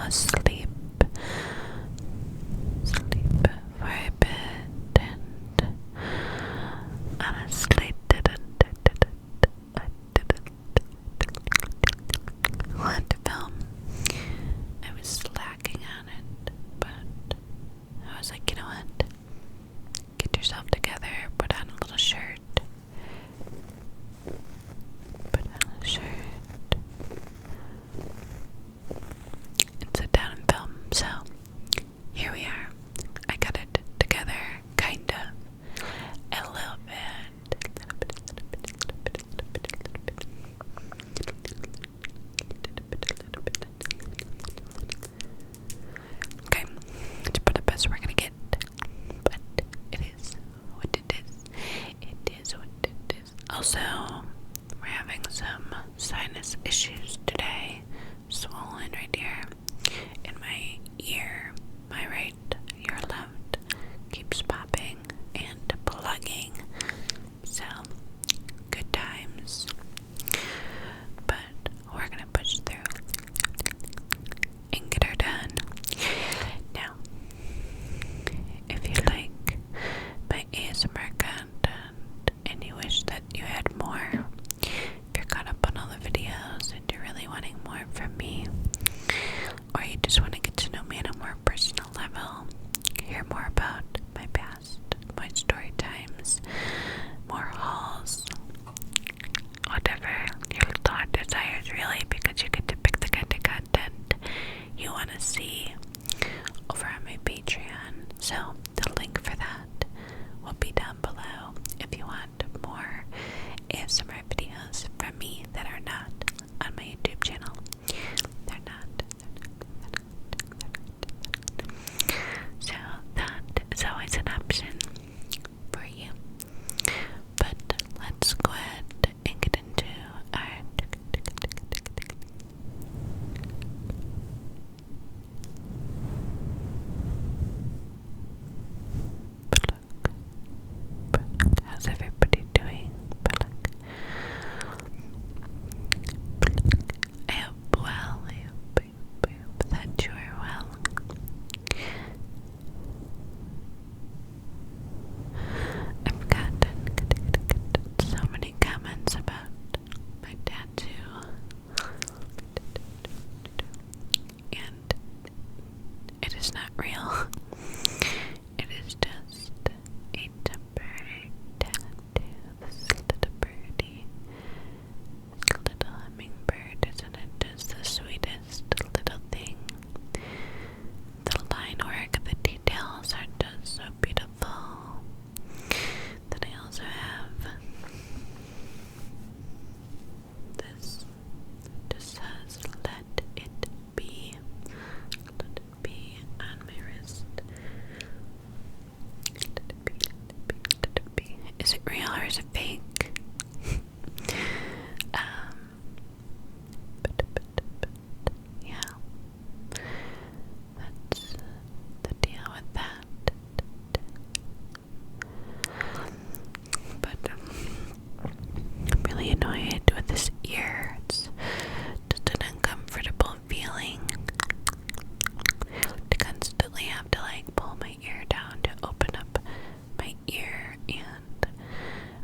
asleep for a bit, and honestly I didn't want to film. I was slacking on it, but I was like, you know what? Get yourself together, put on a little shirt. And sit down and film. So, here we are. I got it together, kind of. A little bit. Okay, let's put it best we're gonna get. But it is what it is. It is what it is. Also, we're having some sinus issues today. Swollen right here in my ear. My right ear left keeps popping and plugging. So, good times. But we're gonna push through and get her done. Now, if you like my ASMR content and you wish that you had more, if you're caught up on all the videos and you're really wanting more from me, or you just want to get to know me on a more personal level, hear more about my past, my story times, more hauls, whatever your thought desires really, because you get to pick the kind of content you want to see over on my Patreon. So the link for that will be down below if you want more ASMR videos from me that are not on my YouTube channel. They're not. So that is always an option for you. But let's go ahead and get into our how's everybody doing? I hope well. I hope that you are well. I've gotten so many comments about my tattoo, and it is not real. It is just a temporary tattoo. This little birdie, this little hummingbird, isn't it just the sweetest little thing? The line work, the details are just so beautiful. Then I also have this, just says let it be on my wrist. Let it be. Is it real or is it fake? Yeah, that's the deal with that. But I'm really annoyed with this ear. It's just an uncomfortable feeling to constantly have to pull my ear down to open up my ear, and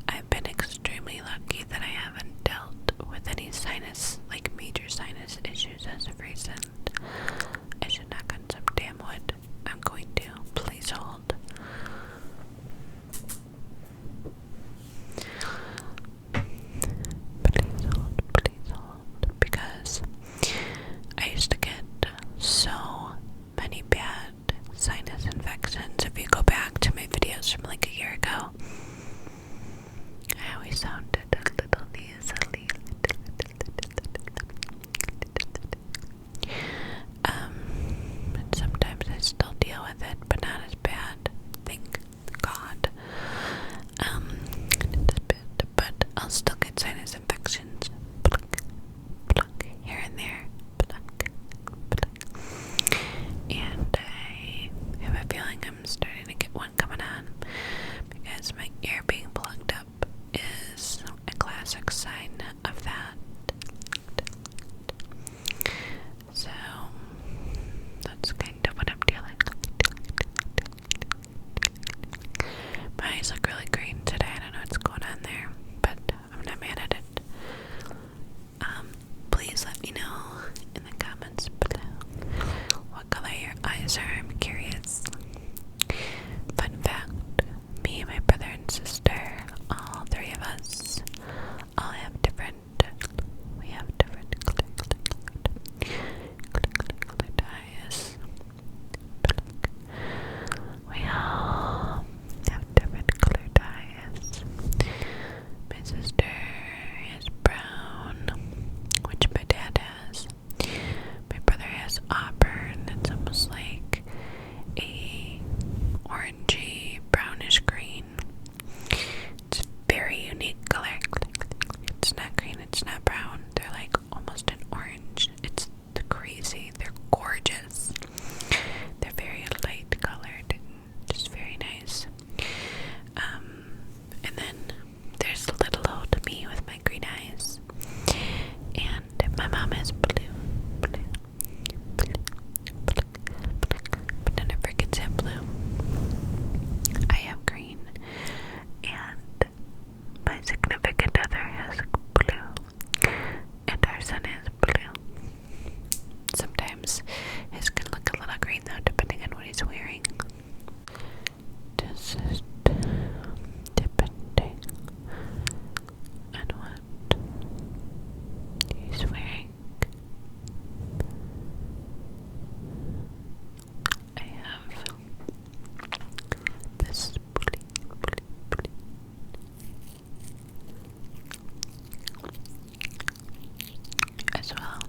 I've been extremely lucky that I haven't dealt with any major sinus issues as of recent. I should knock on some damn wood. I'm going to. Please hold. Please hold, because I used to get so many bad sinus infections. If you go back to my videos from a year ago, I always sounded a little nasally. gorgeous. They're very light colored, just very nice. And then there's little old me with my green eyes, and my mom has blue, but none of her kids have blue. I have green, and my significant other has blue, and our son has blue. Sometimes his can look a little green though, depending on what he's wearing. This is depending on what he's wearing. I have this as well.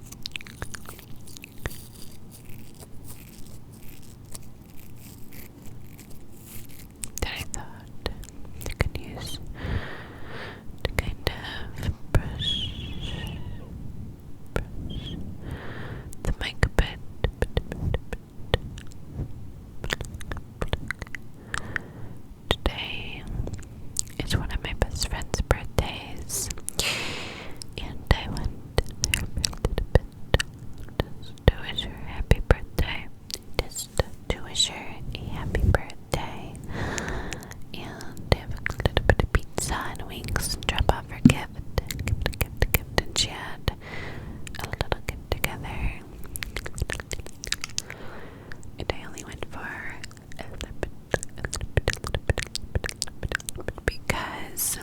That I thought I could use to kind of brush the mic a bit. Today is one of my best friend's birthdays, and I went there for a little bit just to wish her a happy birthday. Just to wish her a happy birthday, and have a little bit of pizza and wings and drop off her gift, and she had a little get together. And I only went for a little bit, because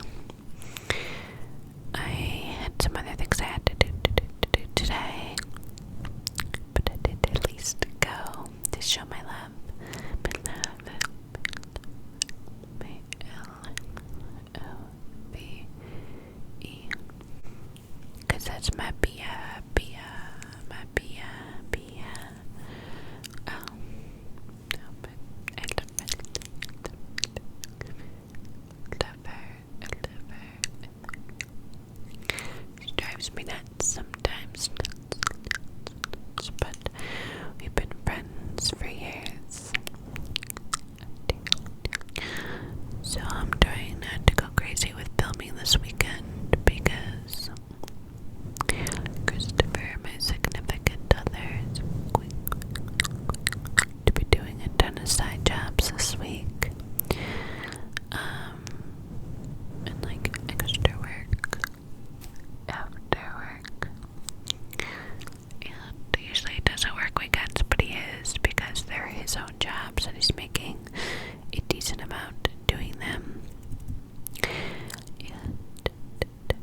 I had some other things I had to do today, but I did at least go to show my love, my L-O-V-E, because that's my Bia. No, but I love her. She drives me nuts sometimes, but we've been friends for years. So I'm trying not to go crazy with filming this weekend because Christopher, my significant other, is going to be doing a ton of side jobs this week. And like extra work after work. And usually he doesn't work weekends, but he is, because they're his own jobs and he's making a decent amount doing them. And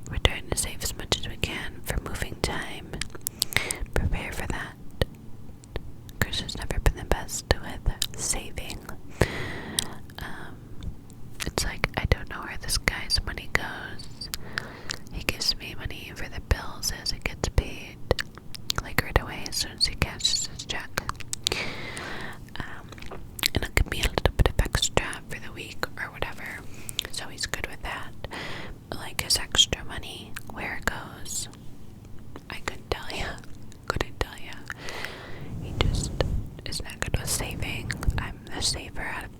we're trying to save as much as we can for moving time. Prepare for that. Chris has never been the best with saving. It's like, I don't know where this guy's money goes. He gives me money for the bills as it gets paid, like right away as soon as he cashes his check. And it'll give me a little bit of extra for the week or whatever, so he's good with that. But like his extra money, where it goes, I couldn't tell you. He just is not good with saving. I'm the saver out of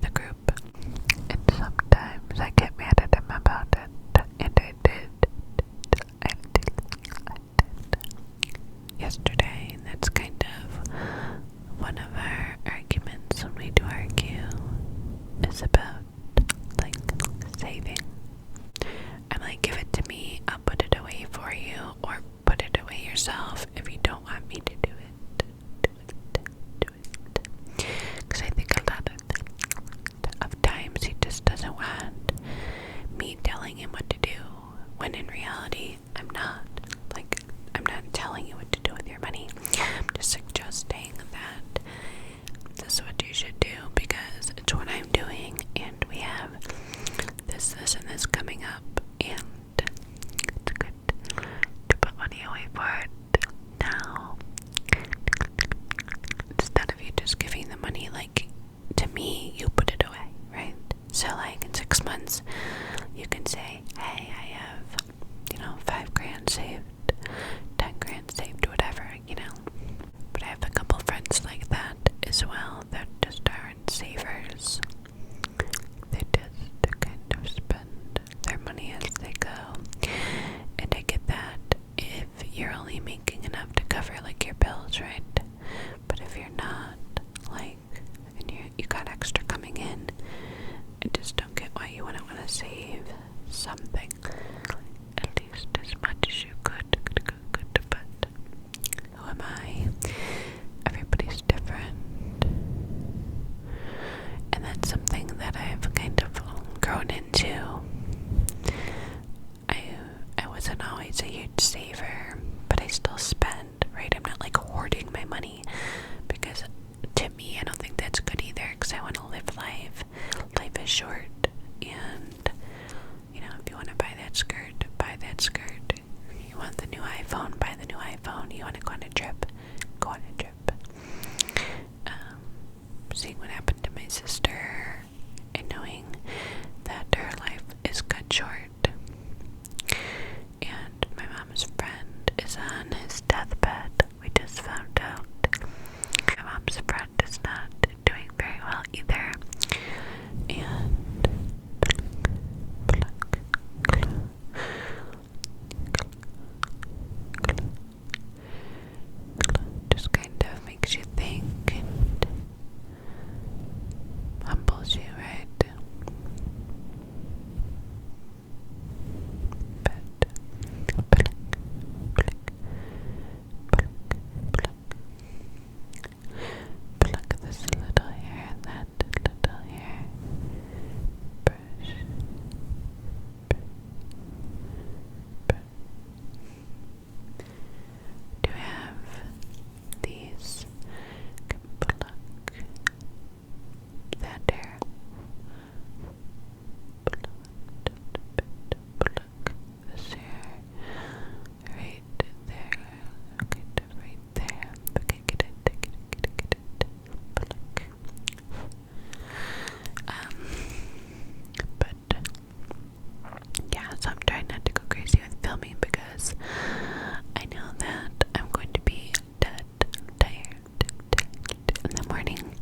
the morning,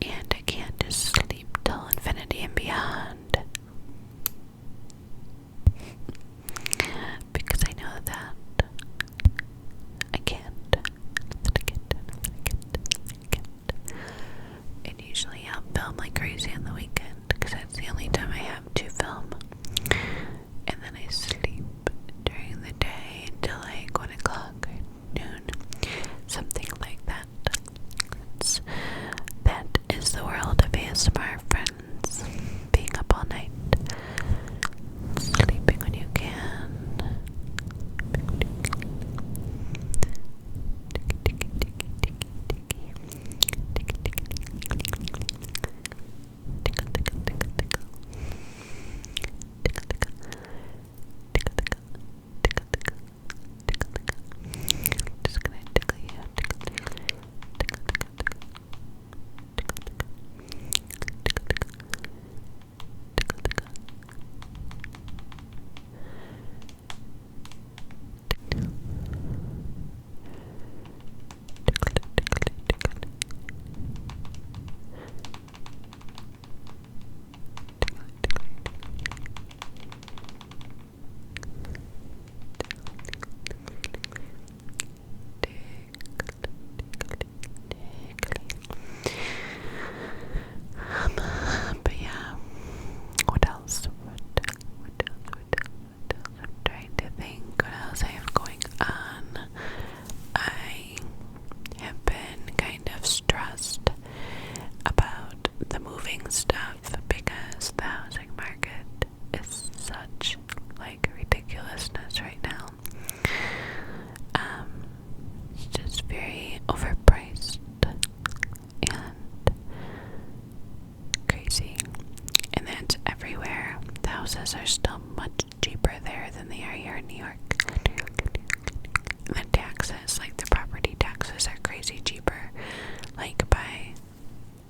and I can't just sleep till infinity and beyond. Because I know that I can't. And usually I'll film like crazy on the weekend because that's the only time I have to film. And then I sleep during the day until like 1 o'clock or noon. Something like that. That is the world of ASMR, friends. Being up all night. Sleeping when you can. Just gonna tickle you. But yeah, what else? I'm trying to think what else I have going on. I have been kind of stressed about the moving stuff because the housing market is such like ridiculousness right now. It's just very overpriced and crazy, and that's everywhere. The houses are still much cheaper there than they are here in New York. The taxes, like the property taxes, are crazy cheaper, like by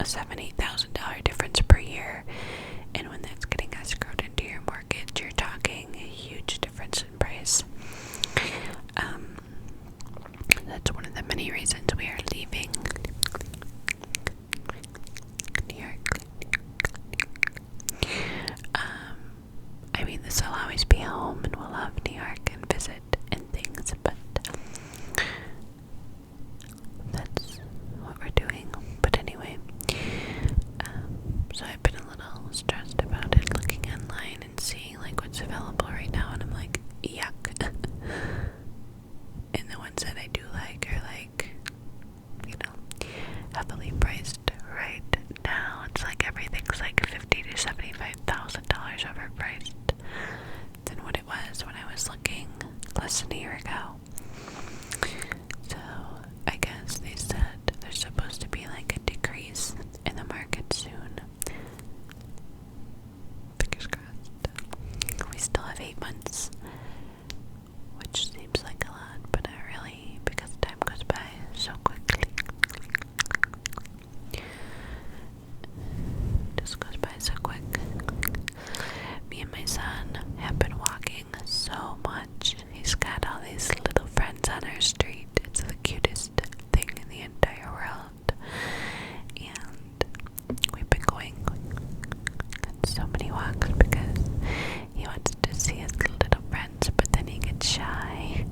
a $7,000-8,000 difference per year. And when that's getting escrowed into your mortgage, you're talking a huge difference in price. That's one of the many reasons we are leaving New York. I mean, this will always be home, and we'll love New York and visit and things, but that's what we're doing. But anyway, so I've been a little stressed about it, looking online and seeing like what's available right now, and I'm like, yuck. And the ones that I do like are like, you know, heavily priced right now. It's like everything's like $50,000 to $75,000 overpriced than what it was when I was looking less than a year ago. So I guess they said there's supposed to be like a decrease in the market soon. Fingers crossed. We still have 8 months, which seems like a lot, but not really, because time goes by so quickly. Just goes by so quick. Me and my son have been walking so much. He's got all these little friends on our street. It's the cutest thing in the entire world. And we've been going on so many walks because he wants to see his little friends, but then he gets shy.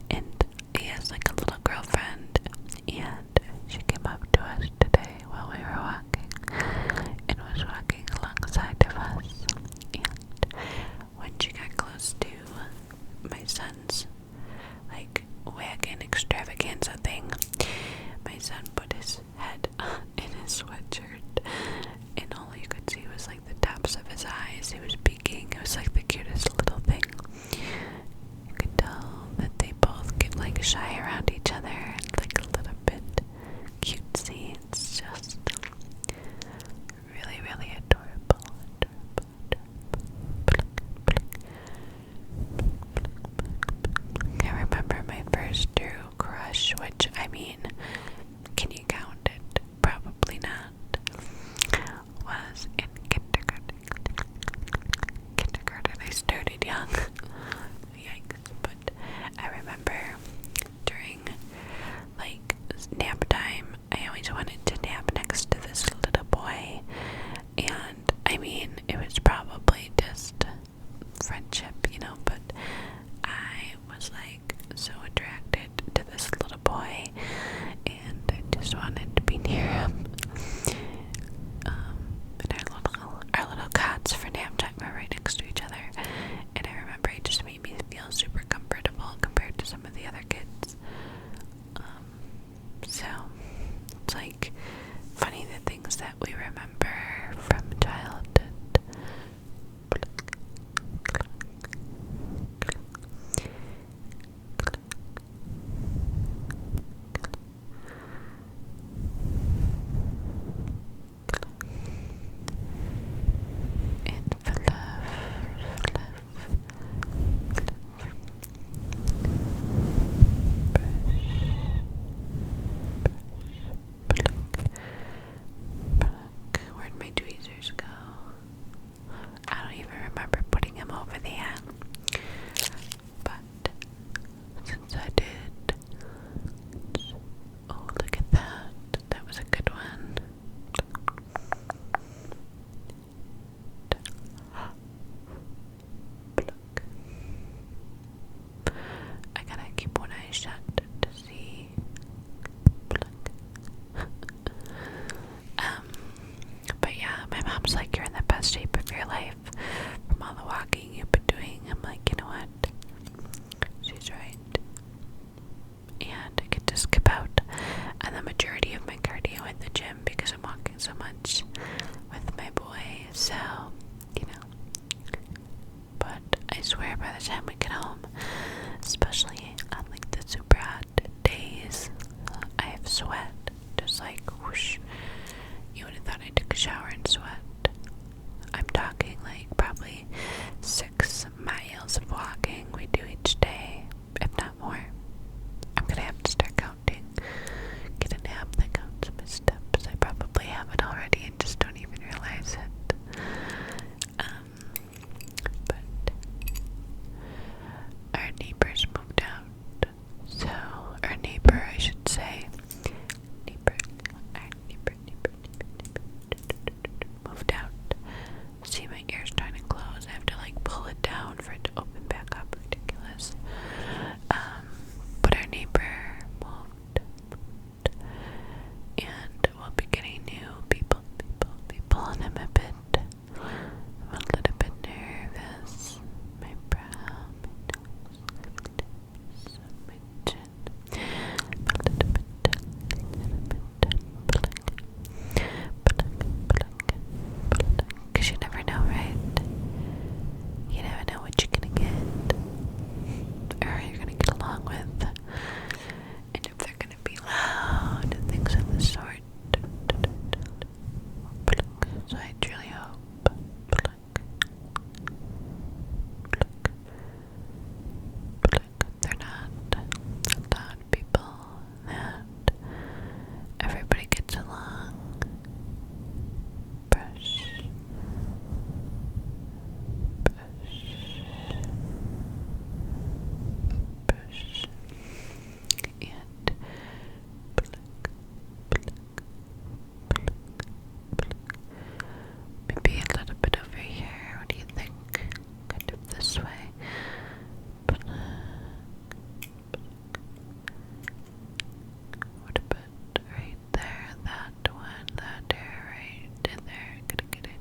And he has like a little girlfriend, and she came up to us today while we were walking and was walking alongside of us. And when she got close to my son's like wagon extravaganza thing, my son put his head in his sweatshirt, and all you could see was like the tops of his eyes. He was peeking. It was like the cutest little thing. You could tell that they both get like shy around each other and like a little bit cutesy. It's just really, really adorable. I remember my first true crush, which, I mean, can you count it? Probably not. So, you know, but I swear by the time we get home, especially on like the super hot days, I have sweat, just like whoosh. You would have thought I took a shower in sweat. I'm talking like probably 6 miles of walking we do each day, if not more. I'm gonna have to start counting. Get an app that counts my steps. I probably have it already and just don't even realize it. But our neighbors moved out. So our neighbor, I should say, our neighbor moved out. See, my ear's trying to close. I have to like pull it down for it to open back up. Ridiculous. But our neighbor moved, and we'll be getting new people, and I'm a little bit nervous. My brow, my nose, my chin, a little bit, because you never know, right? You never know what you're gonna get, or you're gonna get along with, and if they're gonna be loud and things of the sort. So I truly hope they're not loud people, that everybody gets along. Brush, and maybe a little bit over here. What do you think? Kind of this way. What about right there? That one, that hair right in there. Gonna get it.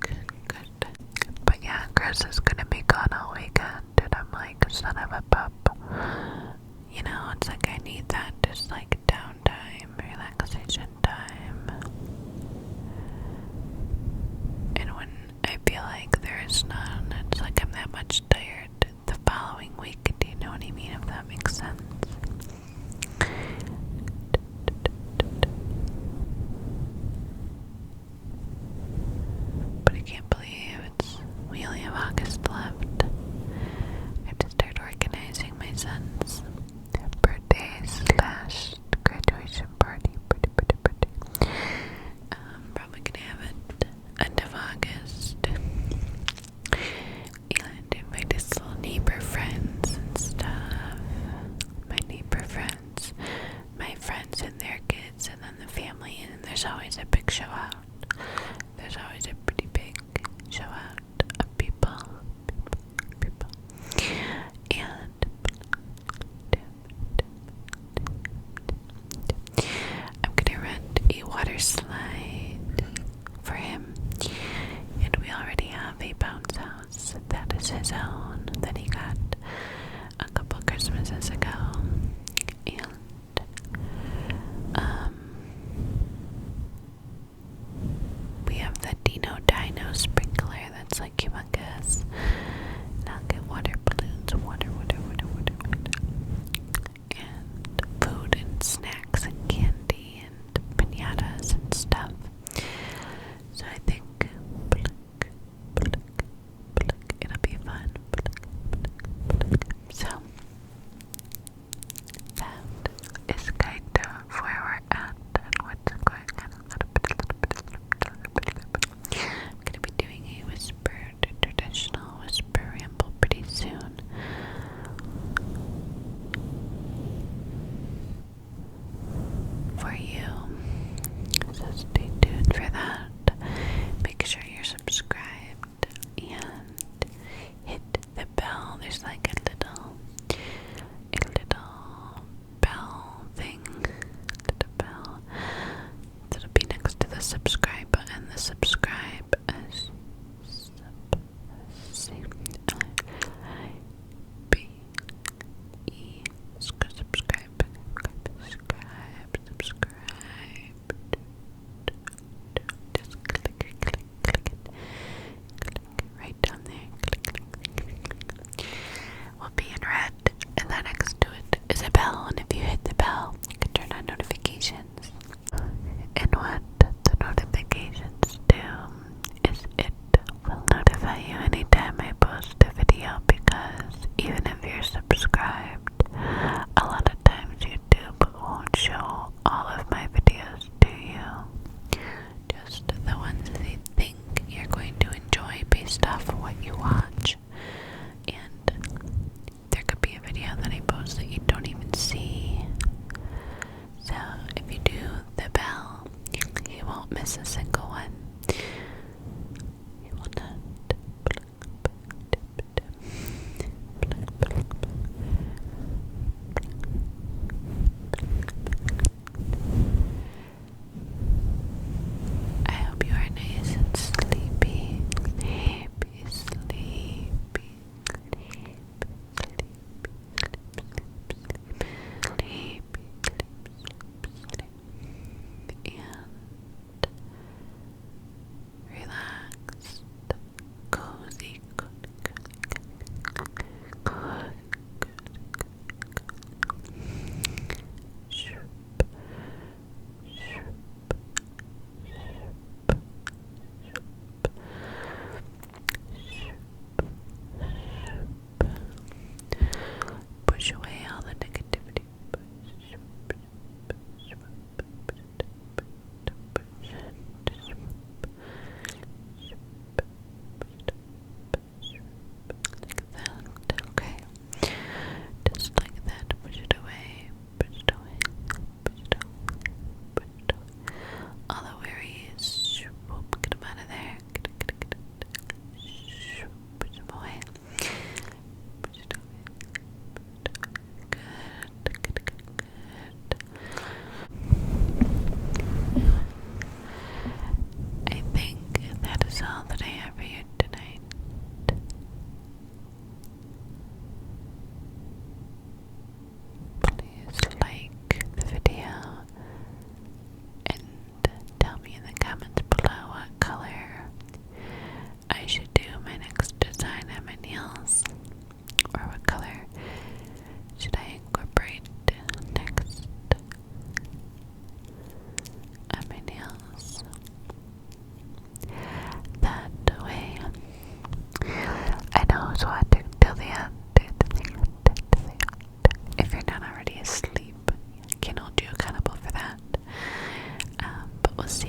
Good. But yeah, Chris is gonna be gone all weekend, and I'm like, son of a pup. You know, it's like I need that, just like downtime, relaxation time. And when I feel like there is none, it's like I'm that much tired the following week. Do you know what I mean? If that makes sense. But I can't believe we only have August left. I have to start organizing my son's birthday / graduation party. Probably gonna have it end of August. And invite his little neighbor friends and stuff. My bell, and if you hit the bell, you can turn on notifications. And what the notifications do is it will notify you anytime I post a video, because even if you're subscribed, a lot of times YouTube won't show all of my videos to you. Just the ones they think you're going to enjoy based off of what you watch. And there could be a video that I post that you don't even see. So if you do the bell, you won't miss a single one. You will not. I hope you are nice and sleepy, sleepy, sleepy, sleepy, sleepy, and relaxed, cozy, good, shoop, shoop, push away all the negativity. Like that, okay. Just like that, push it away, push it away, push it away, push it away. All the worries, get them out of there. Push them away. Push it away. Good, good, good, good. I think that is all that I have for you tonight. Please like the video and tell me in the comments below what color I should do my next design on my nails, or what color should I incorporate next on my nails. That way I know who's watching till the end. If you're not already asleep, I can't hold you accountable for that. But we'll see